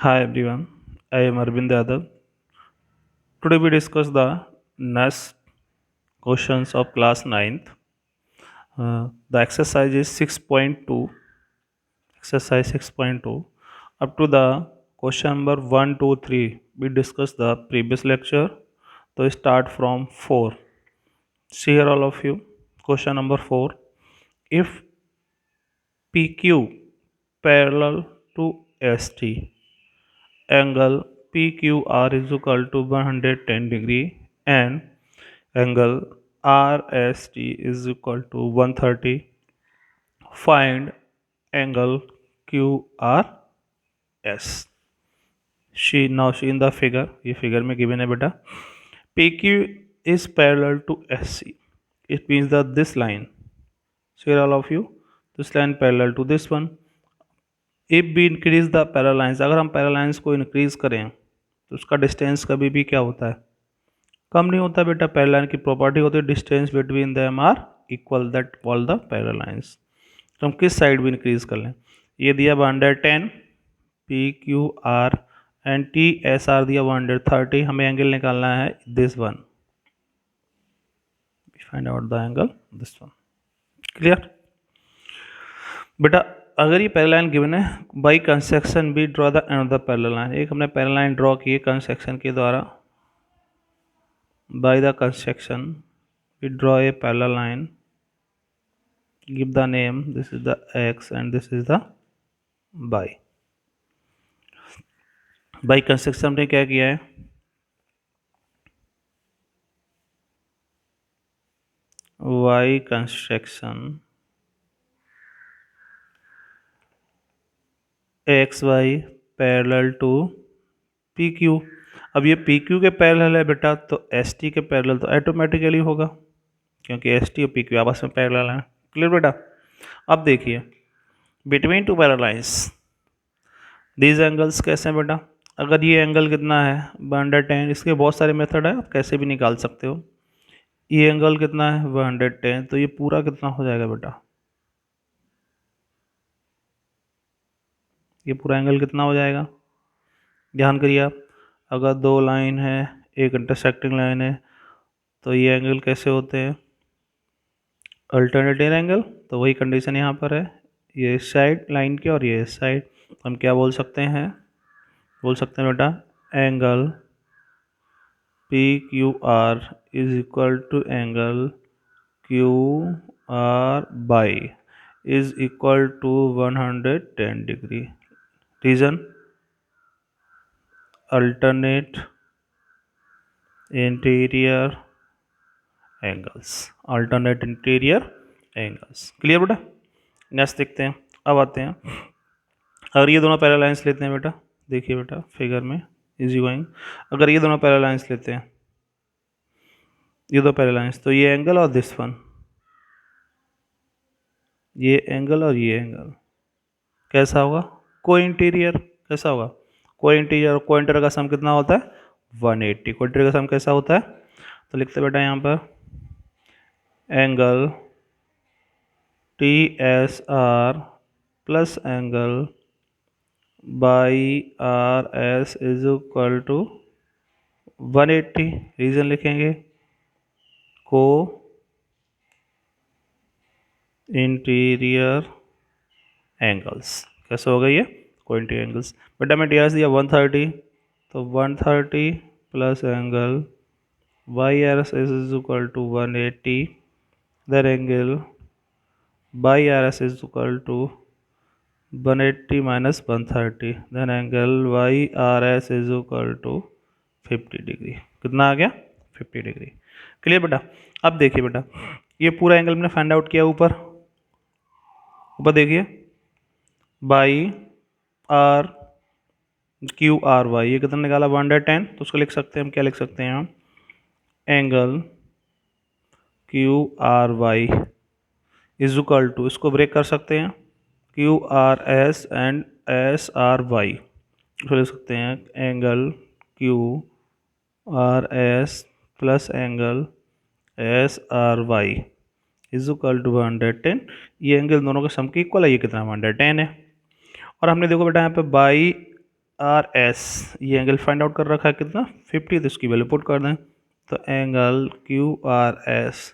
Hi everyone, I am Arvind Yadav. Today we discuss the next questions of class ninth. The exercise is 6.2, exercise 6.2. Up to the question number 1, 2, 3, we discussed the previous lecture. So start from 4. See here all of you. Question number 4. If PQ parallel to ST, angle PQR is equal to 110 degree and angle RST is equal to 130. Find angle QRS. See in the figure, ये figure में given है बेटा. PQ is parallel to SC. It means that this line. See all of you, this line parallel to this one. If we increase the parallel lines, अगर हम parallel lines को increase करें तो उसका distance कभी भी क्या होता है, कम नहीं होता बेटा. पैरेलल लाइन की प्रॉपर्टी होती है distance between them are equal, that all the parallel lines. तो हम किस साइड भी इंक्रीज कर लें. ये दिया 110 P Q R and T S are दिया 130. हमें एंगल निकालना है this one. Find out the angle this one. Clear बेटा. अगर ये पैरेलल लाइन गिवन है, बाय कंसेक्शन भी draw the another parallel line. एक हमने पैरेलल लाइन ड्रॉ की कंसेक्शन के द्वारा. By the construction, we draw a parallel line, give the name, this is the x and this is the y. By construction ने क्या किया है, y construction X Y parallel to P Q. अब ये P Q के parallel है बेटा, तो एस टी के पैरेलल तो ऑटोमेटिकली होगा क्योंकि एस टी और पी क्यू आपस में पैरेलल हैं. क्लियर बेटा. अब देखिए between two parallel lines these angles कैसे हैं बेटा. अगर ये एंगल कितना है 110, इसके बहुत सारे मेथड है, आप कैसे भी निकाल सकते हो. ये एंगल कितना है 110, तो ये पूरा कितना हो जाएगा बेटा, ये पूरा एंगल कितना हो जाएगा. ध्यान करिए आप, अगर दो लाइन है, एक इंटरसेक्टिंग लाइन है, तो ये एंगल कैसे होते हैं, अल्टरनेटिव एंगल. तो वही कंडीशन यहाँ पर है, ये इस साइड लाइन के और ये इस साइड. हम क्या बोल सकते हैं बेटा, angle P Q R is equal to angle Q R Y is equal to 110 degree. Reason alternate interior angles, alternate interior angles. Clear बेटा. नेक्स्ट देखते हैं. अब आते हैं, अगर ये दोनों पैरेलल लाइंस लेते हैं बेटा, देखिए बेटा फिगर में इजी गोइंग. अगर ये दोनों पैरेलल लाइंस लेते हैं, ये दो पैरेलल लाइंस, तो ये एंगल और दिस वन, ये एंगल और ये एंगल कैसा होगा, को इंटीरियर. कैसा होगा, को इंटीरियर. को इंटीरियर का सम कितना होता है 180. को इंटीरियर का सम कैसा होता है, तो लिखते बेटा यहाँ पर angle T S R plus angle Y R S is equal to 180. Reason लिखेंगे को इंटीरियर एंगल्स. कैसे होगा ये, को इंटीरियर एंगल्स. बेटा मैं टी आर दिया 130, तो 130 plus angle Y R S is equal to 180. Then angle Y R S is equal to 180 minus 130. Then angle Y R S is equal to 50 degree. कितना आ गया 50 डिग्री. क्लियर बेटा. अब देखिए बेटा, ये पूरा एंगल मैंने फाइंड आउट किया. ऊपर देखिए Y R Q R Y, ये कितना निकाला 110. तो उसको लिख सकते हैं हम, क्या लिख सकते हैं हम, angle Q R Y is equal to, इसको ब्रेक कर सकते हैं, Q R S and S R Y. इसको लिख सकते हैं angle Q R S plus angle S R Y is equal to 110. ये एंगल दोनों के सम के इक्वल है. ये कितना 110 है. और हमने देखो बेटा यहाँ पे बाई आर एस, ये एंगल फाइंड आउट कर रखा है कितना 50, तो इसकी वैल्यू पुट कर दें। तो angle Q R S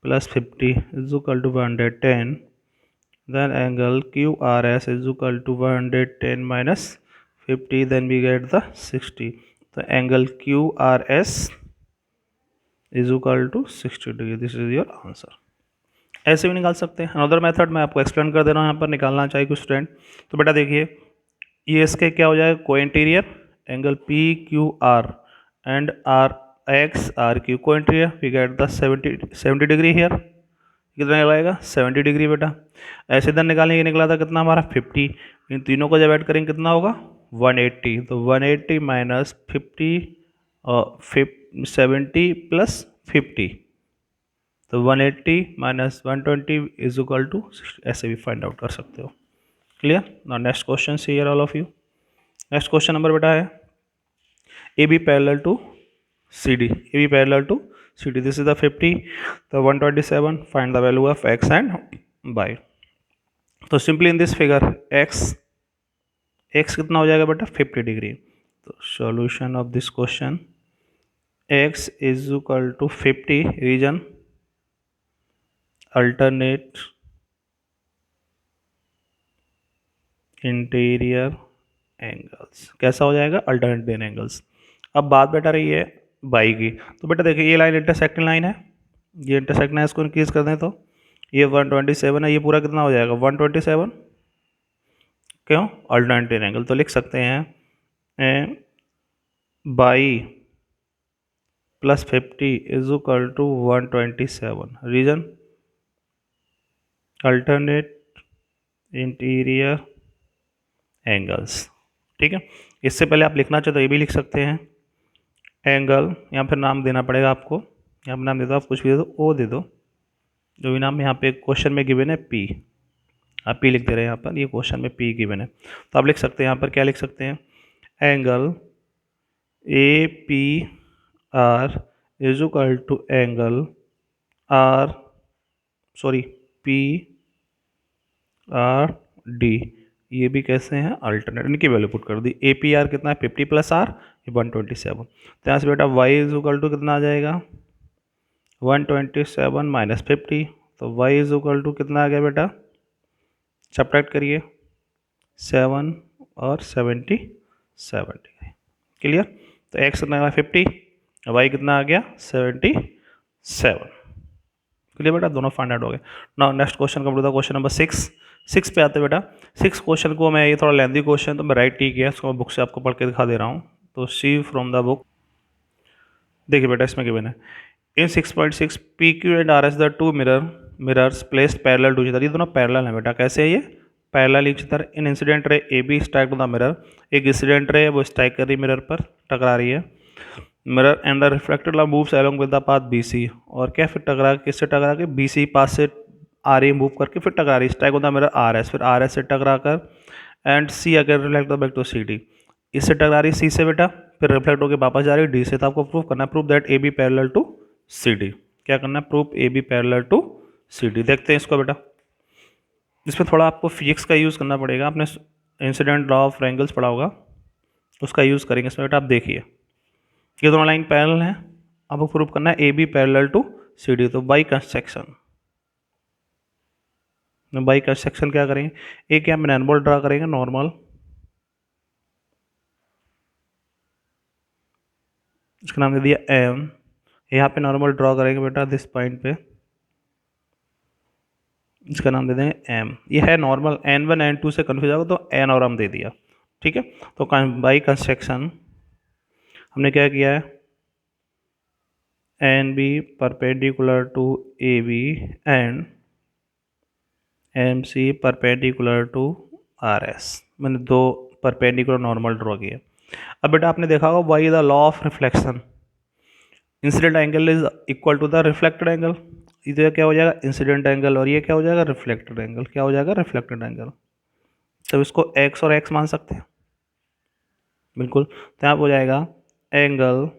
plus 50 is equal to 110, then angle QRS is equal to 110 minus 50, then we get the 60. So angle QRS is equal to 60 degree. This is your answer. ऐसे भी निकाल सकते हैं। Another method मैं आपको explain कर दे रहा हूँ, यहाँ पर निकालना चाहिए कुछ स्टूडेंट। तो बेटा देखिए, ये इसके क्या हो जाएगा, को interior angle P Q R and R X R Q को interior, we get the 70 degree here. कितना निकलेगा 70 डिग्री बेटा। ऐसे इधर निकालेंगे, निकला था कितना हमारा 50, इन तीनों को जब ऐड करेंगे कितना होगा 180, तो 180 माइनस 50 और 70 प्लस 50, तो 180 माइनस 120 इज इक्वल टू, ऐसे भी फाइंड आउट कर सकते हो। Clear. Now next question see here all of you. Next question number बेटा है A B parallel to C D, A B parallel to CD, this is the 50, the 127, find the value of x and y। तो simply in this figure x कितना हो जाएगा बेटा 50 degree. तो solution of this question, x is equal to 50, reason alternate interior angles, कैसा हो जाएगा alternate angles. अब बात बेटा रही है बाई की, तो बेटा देखिए ये लाइन इंटरसेक्टिंग लाइन है, ये इंटरसेक्टिंग है, इसको इंक्रीज कर दें तो ये 127 है, ये पूरा कितना हो जाएगा 127, क्यों अल्टरनेट एंगल। तो लिख सकते हैं Y plus 50 is equal to 127, reason alternate interior angles. ठीक है, इससे पहले आप लिखना चाहते तो ये भी लिख सकते हैं एंगल, यहाँ पर नाम देना पड़ेगा आपको, यहाँ पर नाम दे दो, आप कुछ भी दे दो, ओ दे दो, जो भी नाम यहाँ पे क्वेश्चन में गिवन है पी, आप पी लिख दे रहे हैं यहाँ पर, ये क्वेश्चन में पी गिवन है। तो आप लिख सकते हैं यहाँ पर क्या लिख सकते हैं, angle A P R is equal to angle R P R D, ये भी कैसे हैं अल्टरनेट, इनकी वैल्यू पुट कर दी। ए पी आर कितना है 50 प्लस आर, ये 127, तो यहाँ से बेटा वाई इज इक्वल टू कितना आ जाएगा 127 माइनस 50, तो y इज इक्वल टू कितना आ गया बेटा, सब्ट्रैक्ट करिए 7 और 77 डिग्री। क्लियर। तो x कितना आ गया 50, y कितना आ गया 77। क्लियर बेटा, दोनों फाइंड आउट हो गए। नाउ नेक्स्ट क्वेश्चन कंप्लीट था, क्वेश्चन नंबर 6 पे आते बेटा। 6 क्वेश्चन को मैं, ये थोड़ा लेंदी क्वेश्चन तो मैं राइट ठीक है, इसको मैं बुक से आपको पढ़ के दिखा दे रहा हूँ। तो सी फ्रॉम द बुक, देखिए बेटा इसमें गिवन है in 6.6 PQ and RS the two mirrors placed parallel to each other, ये दोनों पैरेलल है बेटा, कैसे है ये parallel each other. In incident ray A B strike to the mirror, एक इंसिडेंट रे है वो स्ट्राइक कर रही मिरर पर, टकरा रही है mirror, and the reflected light moves along with the path BC, और क्या फिर टकरा, किससे टकरा के BC पास से आ रही है, मूव करके फिर टकरा रही है, strike on the mirror RS, फिर RS से टकरा कर and C again reflect back to CD, इससे टकरा रही है C से बेटा, फिर रिफ्लेक्ट होकर वापस जा रही है D से। तो आपको प्रूव करना है, prove that AB parallel to CD, क्या करना है proof AB parallel to CD। देखते हैं इसको बेटा, इसमें थोड़ा आपको फिजिक्स का यूज़ करना पड़ेगा, आपने इंसिडेंट लॉ ऑफ एंगल्स पढ़ा होगा, उसका यूज़ करेंगे इसमें बेटा। आप देखिए ये दोनों लाइन पैरेलल हैं, आपको प्रूफ करना है AB पैरेलल टू CD। तो बाई कंस्ट्रक्शन क्या करेंगे, एक यहाँ नॉर्मल ड्रा करेंगे, नॉर्मल, इसका नाम दे दिया M, यहाँ पे नॉर्मल ड्रॉ करेंगे बेटा दिस पॉइंट पे, इसका नाम दे देंगे M। ये है नॉर्मल, N1 N2 से कन्फ्यूज होगा तो N और M दे दिया। ठीक है, तो बाई कंस्ट्रक्शन हमने क्या किया है, NB perpendicular to AB and MC perpendicular to RS, मैंने दो परपेंडिकुलर नॉर्मल ड्रॉ किया। अब बेटा आपने देखा होगा by the law of reflection, incident angle is equal to the reflected angle, इधर क्या हो जाएगा इंसिडेंट एंगल, और ये क्या हो जाएगा रिफ्लेक्टेड एंगल, क्या हो जाएगा रिफ्लेक्टेड एंगल। तब इसको x और x मान सकते हैं, बिल्कुल। तो यहाँ हो जाएगा angle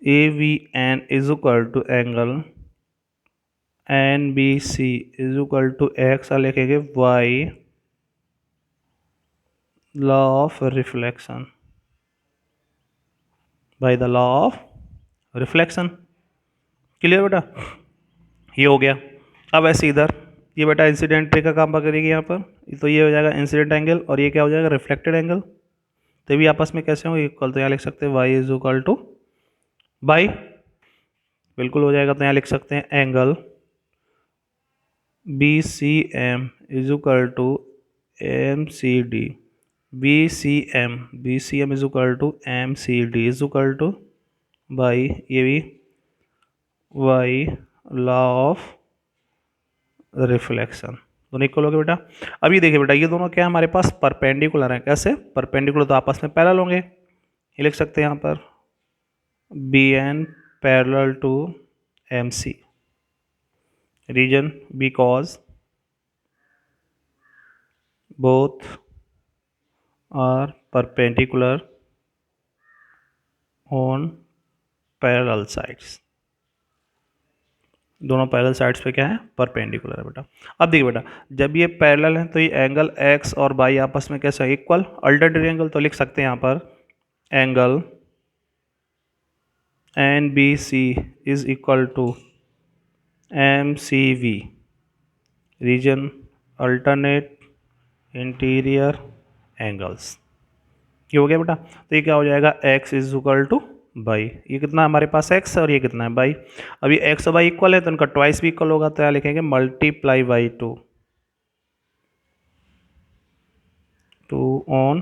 AVN is equal to angle NBC is equal to x, और लिखेंगे y law of reflection, by the law of reflection. Clear बेटा, ये हो गया। अब ऐसे इधर ये बेटा इंसिडेंट रे का काम करेगी यहाँ पर, तो ये हो जाएगा इंसिडेंट एंगल और ये क्या हो जाएगा रिफ्लेक्टेड एंगल। तो भी आपस में कैसे हो इक्वल, तो यहाँ लिख सकते हैं Y is equal to Y, बिल्कुल हो जाएगा। तो यहाँ लिख सकते हैं angle B C M is equal to M C D, B C M is equal to M C D is equal to Y ये भी वाई लॉ ऑफ रिफ्लेक्शन। दोनों इक्वल हो गए बेटा। अब ये देखिए बेटा, ये दोनों क्या है हमारे पास परपेंडिकुलर हैं। कैसे परपेंडिकुलर, तो आपस में पैरेलल होंगे। ये लिख सकते हैं यहाँ पर B N parallel to M C, reason because both are perpendicular on parallel sides। दोनों पैरेलल साइड्स पे क्या है परपेंडिकुलर है बेटा। अब देखिए बेटा, जब ये पैरेलल है तो ये एंगल एक्स और वाई आपस में कैसा है इक्वल, अल्टरनेट एंगल। तो लिख सकते हैं यहाँ पर angle N B C is equal to M C V, reason alternate interior angles. ये हो गया बेटा। तो ये क्या हो जाएगा x is equal to Y, ये कितना है हमारे पास x और ये कितना है बाई। अब ये x और बाई इक्वल है तो इनका ट्वाइस भी इक्वल होगा, तो यहाँ लिखेंगे multiply by two on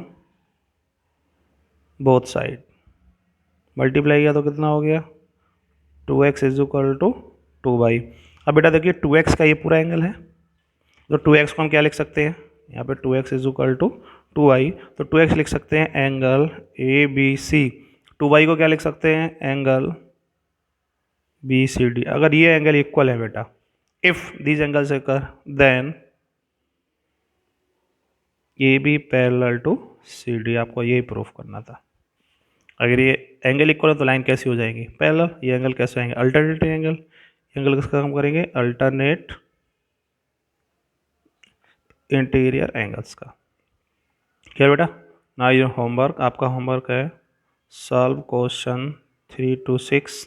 both side. Multiply किया तो कितना हो गया 2x is equal to 2y। अब बेटा देखिए 2x का ये पूरा एंगल है, तो 2x को हम क्या लिख सकते हैं यहाँ पे 2x is equal to 2y, तो 2x लिख सकते हैं angle A B C. 2y को क्या लिख सकते हैं एंगल बी सी डी। अगर ये एंगल इक्वल है बेटा, if these angles occur then A B parallel to C D. आपको यही प्रूफ करना था। अगर ये एंगल इक्वल है तो लाइन कैसी हो जाएगी पैरेलल, ये एंगल कैसे आएंगे अल्टरनेट एंगल। एंगल किसका काम करेंगे अल्टरनेट इंटीरियर एंगल्स का। क्या बेटा, ना ये होमवर्क, आपका होमवर्क है solve question 3 to 6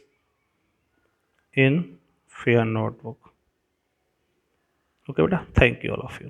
in fair notebook. Okay बेटा, thank you all of you.